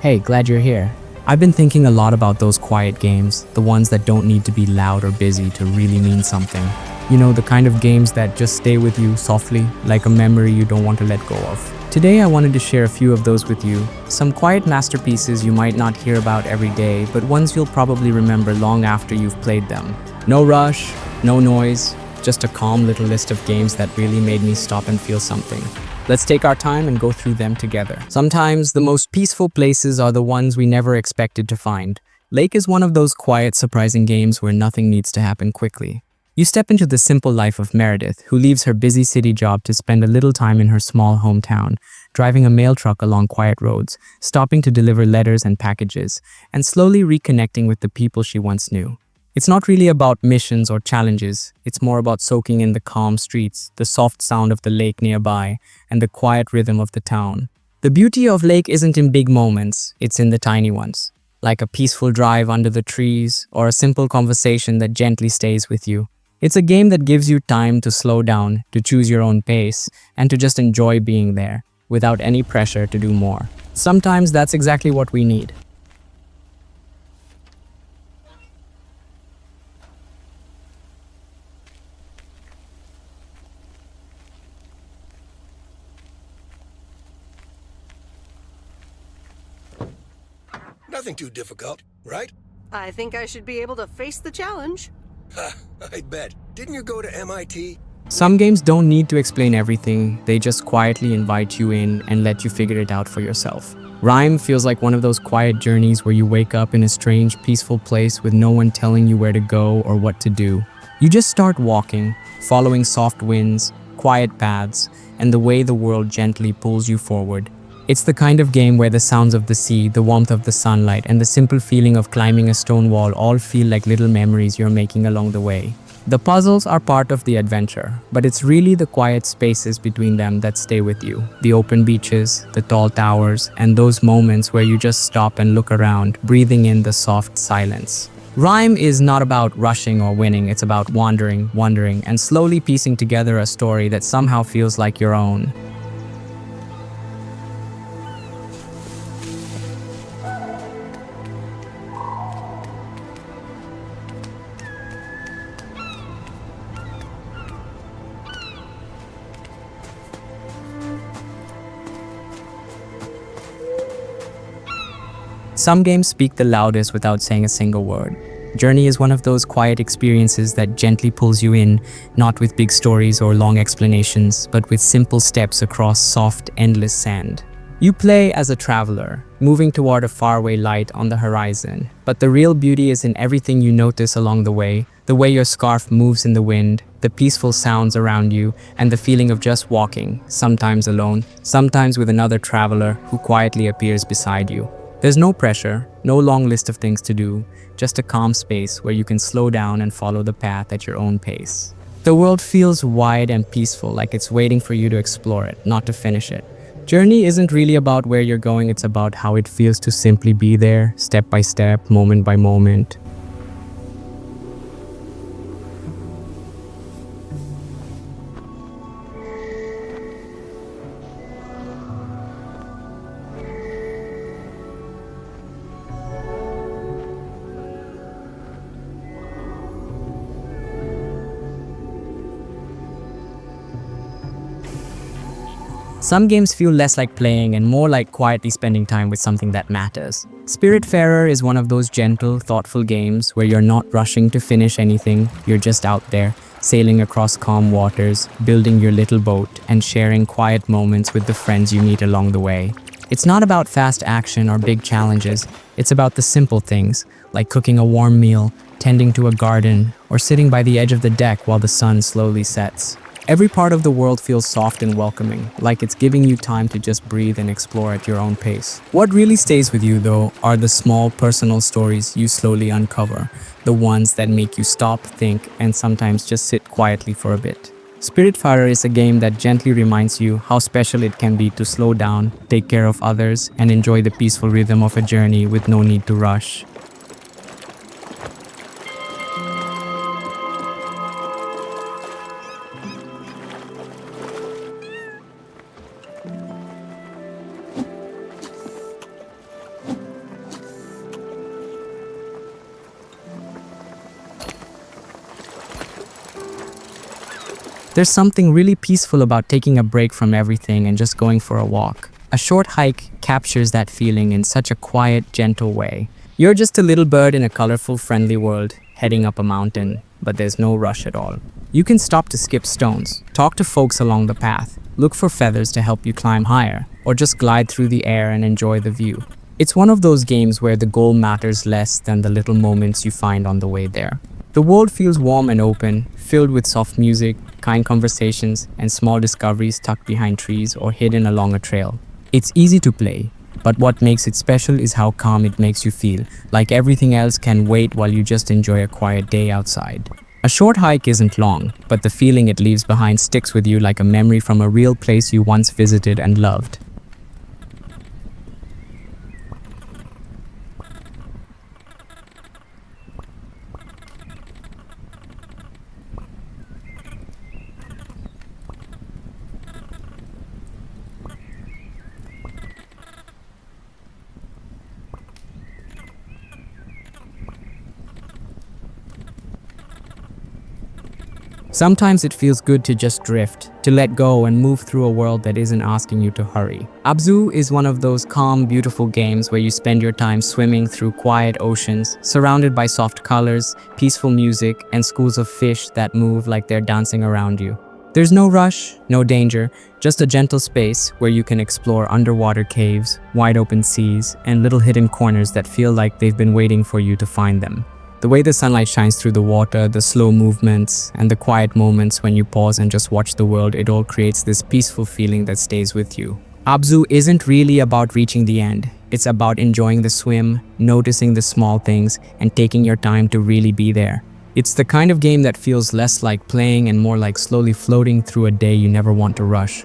Hey, glad you're here. I've been thinking a lot about those quiet games, the ones that don't need to be loud or busy to really mean something. You know, the kind of games that just stay with you softly, like a memory you don't want to let go of. Today I wanted to share a few of those with you. Some quiet masterpieces you might not hear about every day, but ones you'll probably remember long after you've played them. No rush, no noise, just a calm little list of games that really made me stop and feel something. Let's take our time and go through them together. Sometimes the most peaceful places are the ones we never expected to find. Lake is one of those quiet, surprising games where nothing needs to happen quickly. You step into the simple life of Meredith, who leaves her busy city job to spend a little time in her small hometown, driving a mail truck along quiet roads, stopping to deliver letters and packages, and slowly reconnecting with the people she once knew. It's not really about missions or challenges, it's more about soaking in the calm streets, the soft sound of the lake nearby, and the quiet rhythm of the town. The beauty of Lake isn't in big moments, it's in the tiny ones, like a peaceful drive under the trees or a simple conversation that gently stays with you. It's a game that gives you time to slow down, to choose your own pace, and to just enjoy being there, without any pressure to do more. Sometimes that's exactly what we need. Nothing too difficult, right? I think I should be able to face the challenge. Ha, I bet. Didn't you go to MIT? Some games don't need to explain everything, they just quietly invite you in and let you figure it out for yourself. Rime feels like one of those quiet journeys where you wake up in a strange, peaceful place with no one telling you where to go or what to do. You just start walking, following soft winds, quiet paths, and the way the world gently pulls you forward. It's the kind of game where the sounds of the sea, the warmth of the sunlight, and the simple feeling of climbing a stone wall all feel like little memories you're making along the way. The puzzles are part of the adventure, but it's really the quiet spaces between them that stay with you. The open beaches, the tall towers, and those moments where you just stop and look around, breathing in the soft silence. Rime is not about rushing or winning, it's about wandering, and slowly piecing together a story that somehow feels like your own. Some games speak the loudest without saying a single word. Journey is one of those quiet experiences that gently pulls you in, not with big stories or long explanations, but with simple steps across soft, endless sand. You play as a traveler, moving toward a faraway light on the horizon, but the real beauty is in everything you notice along the way your scarf moves in the wind, the peaceful sounds around you, and the feeling of just walking, sometimes alone, sometimes with another traveler who quietly appears beside you. There's no pressure, no long list of things to do, just a calm space where you can slow down and follow the path at your own pace. The world feels wide and peaceful, like it's waiting for you to explore it, not to finish it. Journey isn't really about where you're going, it's about how it feels to simply be there, step by step, moment by moment. Some games feel less like playing and more like quietly spending time with something that matters. Spiritfarer is one of those gentle, thoughtful games where you're not rushing to finish anything, you're just out there, sailing across calm waters, building your little boat, and sharing quiet moments with the friends you meet along the way. It's not about fast action or big challenges, it's about the simple things, like cooking a warm meal, tending to a garden, or sitting by the edge of the deck while the sun slowly sets. Every part of the world feels soft and welcoming, like it's giving you time to just breathe and explore at your own pace. What really stays with you, though, are the small personal stories you slowly uncover, the ones that make you stop, think, and sometimes just sit quietly for a bit. Spiritfarer is a game that gently reminds you how special it can be to slow down, take care of others, and enjoy the peaceful rhythm of a journey with no need to rush. There's something really peaceful about taking a break from everything and just going for a walk. A short hike captures that feeling in such a quiet, gentle way. You're just a little bird in a colorful, friendly world, heading up a mountain, but there's no rush at all. You can stop to skip stones, talk to folks along the path, look for feathers to help you climb higher, or just glide through the air and enjoy the view. It's one of those games where the goal matters less than the little moments you find on the way there. The world feels warm and open, filled with soft music, kind conversations, and small discoveries tucked behind trees or hidden along a trail. It's easy to play, but what makes it special is how calm it makes you feel, like everything else can wait while you just enjoy a quiet day outside. A short hike isn't long, but the feeling it leaves behind sticks with you like a memory from a real place you once visited and loved. Sometimes it feels good to just drift, to let go and move through a world that isn't asking you to hurry. Abzû is one of those calm, beautiful games where you spend your time swimming through quiet oceans, surrounded by soft colors, peaceful music, and schools of fish that move like they're dancing around you. There's no rush, no danger, just a gentle space where you can explore underwater caves, wide open seas, and little hidden corners that feel like they've been waiting for you to find them. The way the sunlight shines through the water, the slow movements, and the quiet moments when you pause and just watch the world, it all creates this peaceful feeling that stays with you. Abzû isn't really about reaching the end. It's about enjoying the swim, noticing the small things, and taking your time to really be there. It's the kind of game that feels less like playing and more like slowly floating through a day you never want to rush.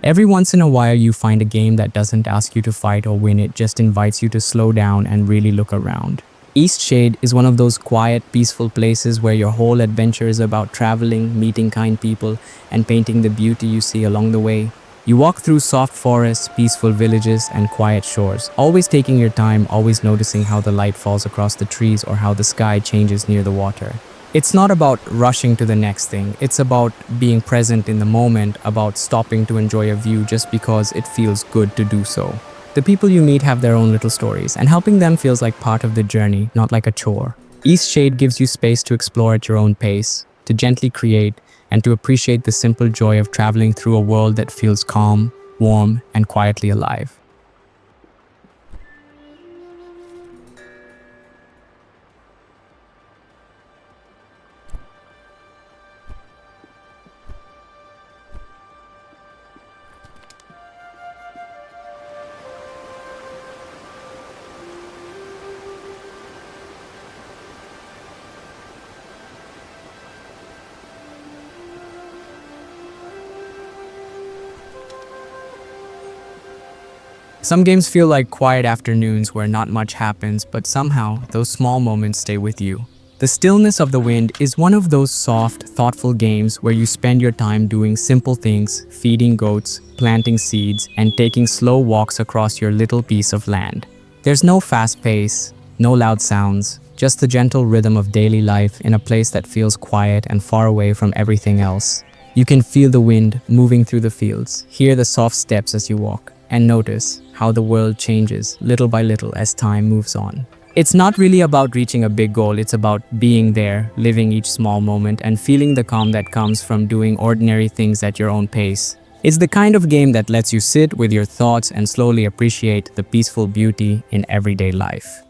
Every once in a while you find a game that doesn't ask you to fight or win, it just invites you to slow down and really look around. Eastshade is one of those quiet, peaceful places where your whole adventure is about traveling, meeting kind people, and painting the beauty you see along the way. You walk through soft forests, peaceful villages, and quiet shores, always taking your time, always noticing how the light falls across the trees or how the sky changes near the water. It's not about rushing to the next thing, it's about being present in the moment, about stopping to enjoy a view just because it feels good to do so. The people you meet have their own little stories, and helping them feels like part of the journey, not like a chore. Eastshade gives you space to explore at your own pace, to gently create, and to appreciate the simple joy of traveling through a world that feels calm, warm, and quietly alive. Some games feel like quiet afternoons where not much happens, but somehow those small moments stay with you. The Stillness of the Wind is one of those soft, thoughtful games where you spend your time doing simple things, feeding goats, planting seeds, and taking slow walks across your little piece of land. There's no fast pace, no loud sounds, just the gentle rhythm of daily life in a place that feels quiet and far away from everything else. You can feel the wind moving through the fields, hear the soft steps as you walk, and notice how the world changes little by little as time moves on. It's not really about reaching a big goal, it's about being there, living each small moment, and feeling the calm that comes from doing ordinary things at your own pace. It's the kind of game that lets you sit with your thoughts and slowly appreciate the peaceful beauty in everyday life.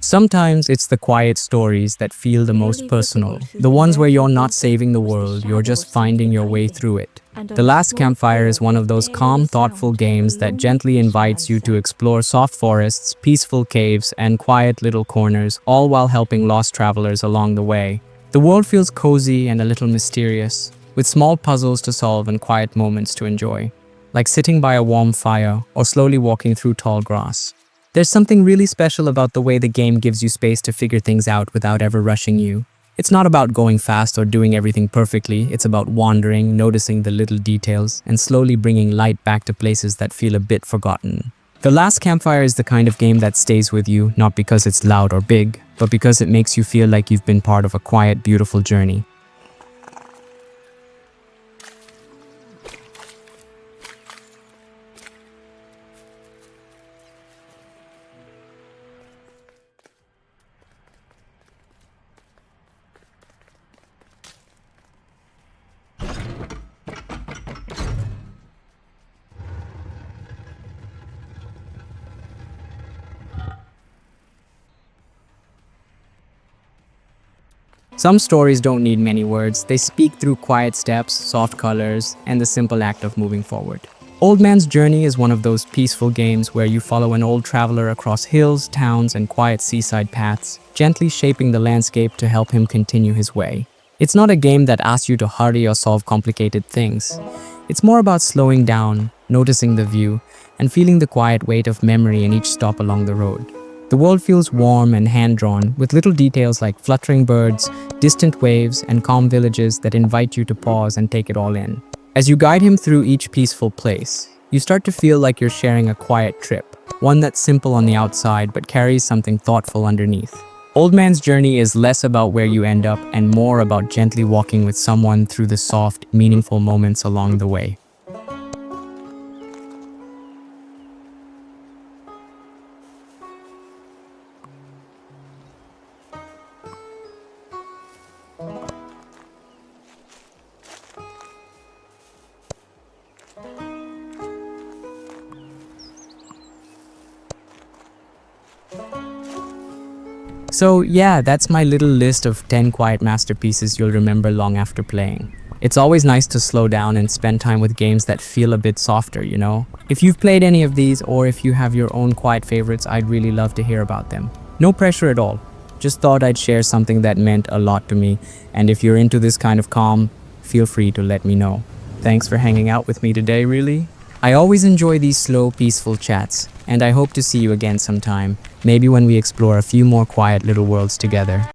Sometimes it's the quiet stories that feel the most personal, the ones where you're not saving the world, you're just finding your way through it. The Last Campfire is one of those calm, thoughtful games that gently invites you to explore soft forests, peaceful caves, and quiet little corners, all while helping lost travelers along the way. The world feels cozy and a little mysterious, with small puzzles to solve and quiet moments to enjoy, like sitting by a warm fire or slowly walking through tall grass. There's something really special about the way the game gives you space to figure things out without ever rushing you. It's not about going fast or doing everything perfectly, it's about wandering, noticing the little details, and slowly bringing light back to places that feel a bit forgotten. The Last Campfire is the kind of game that stays with you, not because it's loud or big, but because it makes you feel like you've been part of a quiet, beautiful journey. Some stories don't need many words, they speak through quiet steps, soft colors, and the simple act of moving forward. Old Man's Journey is one of those peaceful games where you follow an old traveler across hills, towns, and quiet seaside paths, gently shaping the landscape to help him continue his way. It's not a game that asks you to hurry or solve complicated things. It's more about slowing down, noticing the view, and feeling the quiet weight of memory in each stop along the road. The world feels warm and hand-drawn, with little details like fluttering birds, distant waves, and calm villages that invite you to pause and take it all in. As you guide him through each peaceful place, you start to feel like you're sharing a quiet trip, one that's simple on the outside but carries something thoughtful underneath. Old Man's Journey is less about where you end up and more about gently walking with someone through the soft, meaningful moments along the way. So yeah, that's my little list of 10 quiet masterpieces you'll remember long after playing. It's always nice to slow down and spend time with games that feel a bit softer, you know? If you've played any of these or if you have your own quiet favorites, I'd really love to hear about them. No pressure at all. Just thought I'd share something that meant a lot to me, and if you're into this kind of calm, feel free to let me know. Thanks for hanging out with me today, really. I always enjoy these slow, peaceful chats, and I hope to see you again sometime, maybe when we explore a few more quiet little worlds together.